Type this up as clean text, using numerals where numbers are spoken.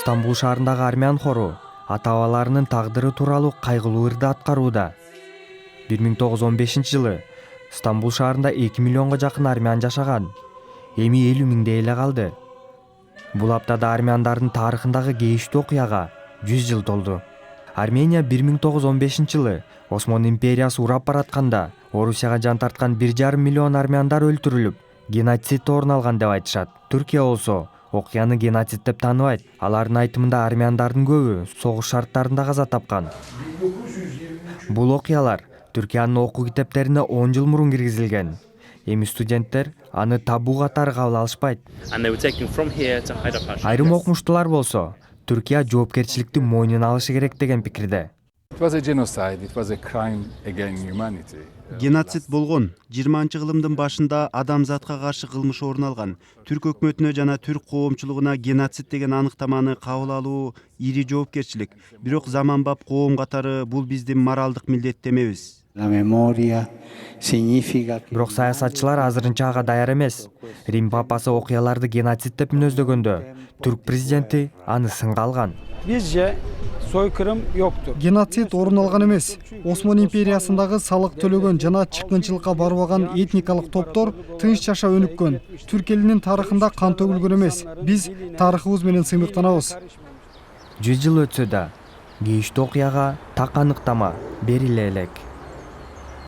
Стамбул шаарындагы армян хору ата-бабаларынын тагдыры тууралуу кайгылуу ырды аткарууда. 1915 жылы Стамбул шаарында 2 миллионго жакын армян жашаган. Эми 50 миңдей эле калды. Бул аптада армяндардын тарыхындагы кейиштүү окуяга 100 жыл толду. Армения 1915 жылы Осман империясы урап баратканда Орусияга жан тарткан 1,5 миллион армяндар өлтүрүлүп, геноцид орун алган деп айтышат. Түркия болсо окуяны геноцид деп тааныбайт. Алардын айтымында армяндардын көбү согуш шарттарында каза тапкан. Бул окуялар Түркиянын окуу китептерине 10 жыл мурун киргизилген. Эми студенттер аны табуу катары кабыл алышпайт. Айрым окумуштуулар болсо Түркия жоопкерчиликти мойнуна алышы керек деген пикирде. Геноцид болгон 20-кылымдын башында адамзатка каршы кылмыш орун алган. Түрк өкмөтүнө жана түрк коомчулугуна геноцид деген аныктаманы кабыл алуу ири жоопкерчилик. Бирок заманбап коом катары бул биздин моралдык милдеттемебиз. Бирок саясатчылар азырынча ага даяр эмес. Рим папасы окуяларды геноцид деп мүнөздөгөндө, түрк президенти аны сынга алган. Bizce soykırım yoktur. Геноцид орун алган эмес. Осман империясындагы салык төлөгөн жана чыккынчылыкка барбаган этникалык топтор тынч жашап өнүккөн. Түрк элинин тарыхында кан төгүлгөн эмес. Биз тарыхыбыз менен сыймыктанабыз. 100 жыл өтсө да, кейиштүү окуяга так аныктама бериле элек.